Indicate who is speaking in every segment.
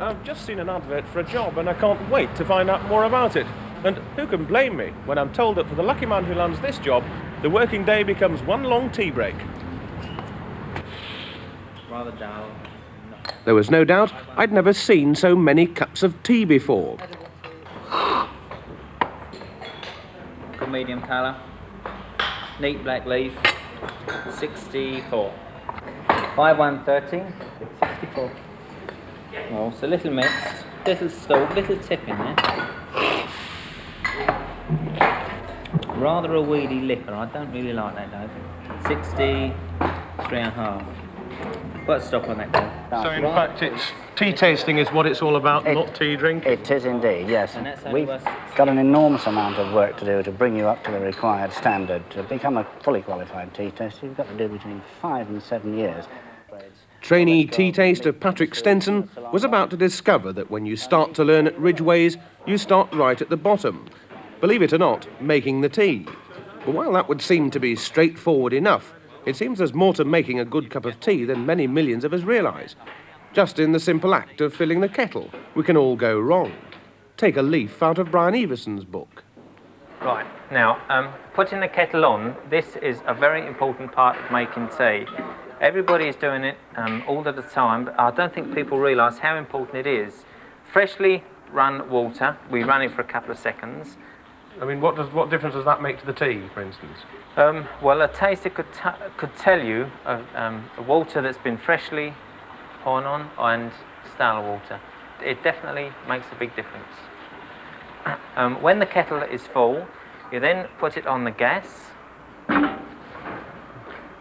Speaker 1: I've just seen an advert for a job and I can't wait to find out more about it. And who can blame me when I'm told that for the lucky man who lands this job, the working day becomes one long tea break.
Speaker 2: Rather dull.
Speaker 1: There was no doubt I'd never seen so many cups of tea before.
Speaker 2: Good medium colour. Neat black leaf. 64. 5113. 64. Oh, it's a little mixed. Little stalk, little tip in there. Rather a weedy liquor. I don't really like that, Dave. 63.5. Put a stop on that, Dave.
Speaker 1: So in fact, tea tasting is what it's all about, not tea drinking?
Speaker 3: It is indeed, yes.
Speaker 2: And that's only
Speaker 3: We've
Speaker 2: worth
Speaker 3: got an enormous amount of work to do to bring you up to the required standard. To become a fully qualified tea taster, you've got to do between 5 and 7 years.
Speaker 1: Trainee tea taster Patrick Stenson was about to discover that when you start to learn at Ridgway's, you start right at the bottom. Believe it or not, making the tea. But while that would seem to be straightforward enough, it seems there's more to making a good cup of tea than many millions of us realise. Just in the simple act of filling the kettle, we can all go wrong. Take a leaf out of Brian Evison's book.
Speaker 2: Right, now, putting the kettle on, this is a very important part of making tea. Everybody is doing it all of the time, but I don't think people realise how important it is. Freshly run water, we run it for a couple of seconds.
Speaker 1: I mean, what difference does that make to the tea, for instance?
Speaker 2: Well, a taster could tell you water that's been freshly poured on and stale water. It definitely makes a big difference. When the kettle is full, you then put it on the gas,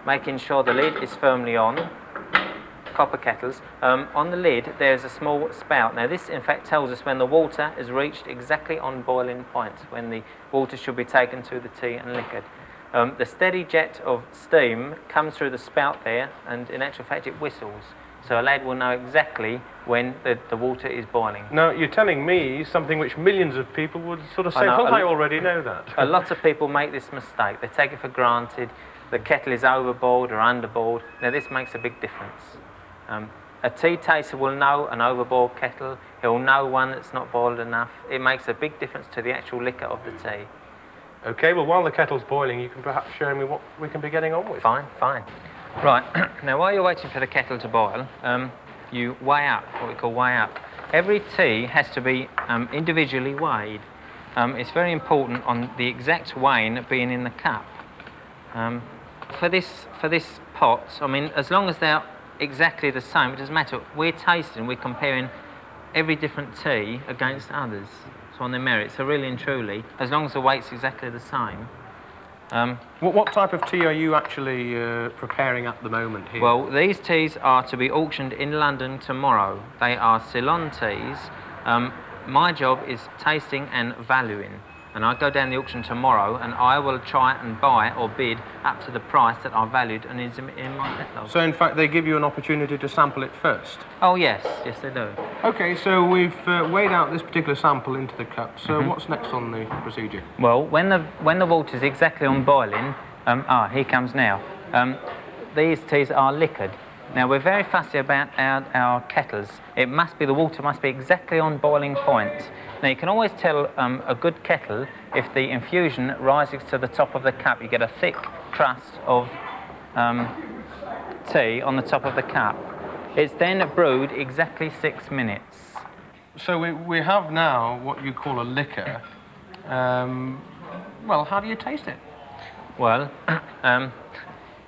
Speaker 2: making sure the lid is firmly on. Copper kettles. On the lid, there's a small spout. Now, this in fact tells us when the water has reached exactly on boiling point, when the water should be taken to the tea and liquored. The steady jet of steam comes through the spout there, and in actual fact, it whistles. So a lad will know exactly when the water is boiling.
Speaker 1: Now, you're telling me something which millions of people would sort of say, well, I already know that.
Speaker 2: A lot of people make this mistake. They take it for granted. The kettle is overboiled or underboiled. Now, this makes a big difference. A tea taster will know an overboiled kettle. He'll know one that's not boiled enough. It makes a big difference to the actual liquor of the tea.
Speaker 1: OK, well, while the kettle's boiling, you can perhaps show me what we can be getting on with.
Speaker 2: Fine, fine. Right, now while you're waiting for the kettle to boil, you weigh up, what we call weigh up. Every tea has to be individually weighed. It's very important on the exact weighing being in the cup. For this pot, I mean, as long as they're exactly the same, it doesn't matter. We're tasting, we're comparing every different tea against others. So on their merits, so really and truly, as long as the weight's exactly the same.
Speaker 1: What type of tea are you actually preparing at the moment here?
Speaker 2: Well, these teas are to be auctioned in London tomorrow. They are Ceylon teas. My job is tasting and valuing. And I go down the auction tomorrow and I will try and buy or bid up to the price that I valued and is in my catalogue.
Speaker 1: So in fact they give you an opportunity to sample it first?
Speaker 2: Oh yes, yes they do.
Speaker 1: OK, so we've weighed out this particular sample into the cup, so what's next on the procedure?
Speaker 2: Well, when the water's exactly on boiling, here comes now. These teas are liquored. Now we're very fussy about our kettles. The water must be exactly on boiling point. Now you can always tell a good kettle if the infusion rises to the top of the cup. You get a thick crust of tea on the top of the cup. It's then brewed exactly 6 minutes.
Speaker 1: So we have now what you call a liquor. Well, how do you taste it?
Speaker 2: Well,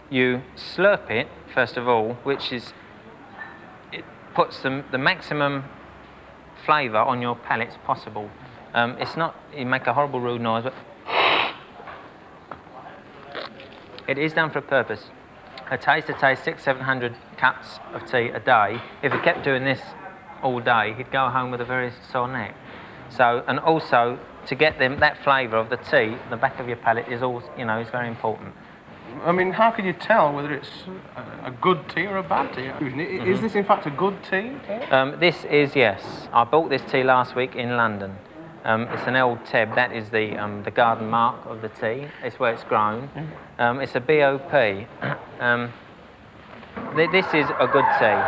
Speaker 2: you slurp it, first of all, it puts the maximum flavour on your palate possible. It's not, you make a horrible rude noise, but it is done for a purpose. A taster tastes 600-700 cups of tea a day. If he kept doing this all day, he'd go home with a very sore neck. So, and also, to get that flavour of the tea, the back of your palate is all, is very important.
Speaker 1: I mean, how can you tell whether it's a good tea or a bad tea? Is this in fact a good tea?
Speaker 2: This is, yes. I bought this tea last week in London. It's an old Teb, that is the garden mark of the tea. It's where it's grown. It's a BOP. This is a good tea.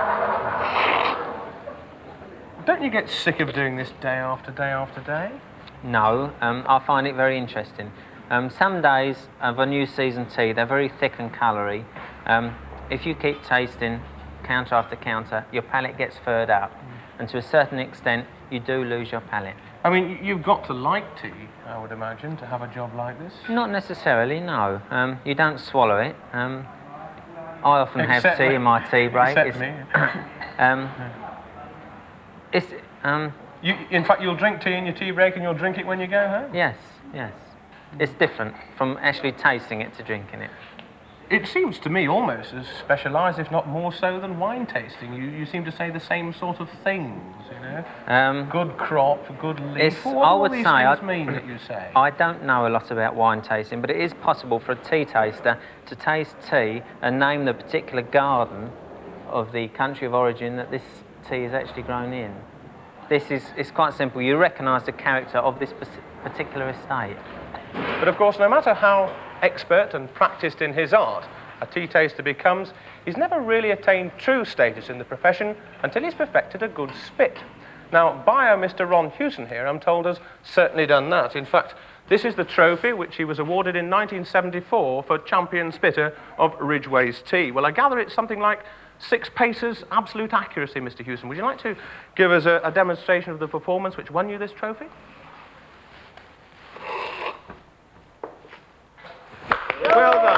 Speaker 1: Don't you get sick of doing this day after day after day?
Speaker 2: No, I find it very interesting. Some days of a new season tea, they're very thick and coloury. If you keep tasting counter after counter, your palate gets furred up, and to a certain extent, you do lose your palate.
Speaker 1: I mean, you've got to like tea, I would imagine, to have a job like this.
Speaker 2: Not necessarily, no. You don't swallow it. I often have
Speaker 1: Except
Speaker 2: tea
Speaker 1: me.
Speaker 2: in my tea break.
Speaker 1: Except me. In fact, you'll drink tea in your tea break and you'll drink it when you go home?
Speaker 2: Yes, yes. It's different from actually tasting it to drinking it.
Speaker 1: It seems to me almost as specialised, if not more so, than wine tasting. You seem to say the same sort of things, you know? Good crop, good leaf. What do all these things mean that you say?
Speaker 2: I don't know a lot about wine tasting, but it is possible for a tea taster to taste tea and name the particular garden of the country of origin that this tea is actually grown in. It's quite simple. You recognise the character of this particular estate.
Speaker 1: But of course, no matter how expert and practised in his art a tea taster becomes, he's never really attained true status in the profession until he's perfected a good spit. Now, bio Mr. Ron Hewson here, I'm told, has certainly done that. In fact, this is the trophy which he was awarded in 1974 for champion spitter of Ridgway's tea. Well, I gather it's something like 6 paces absolute accuracy, Mr. Hewson. Would you like to give us a demonstration of the performance which won you this trophy? Well done.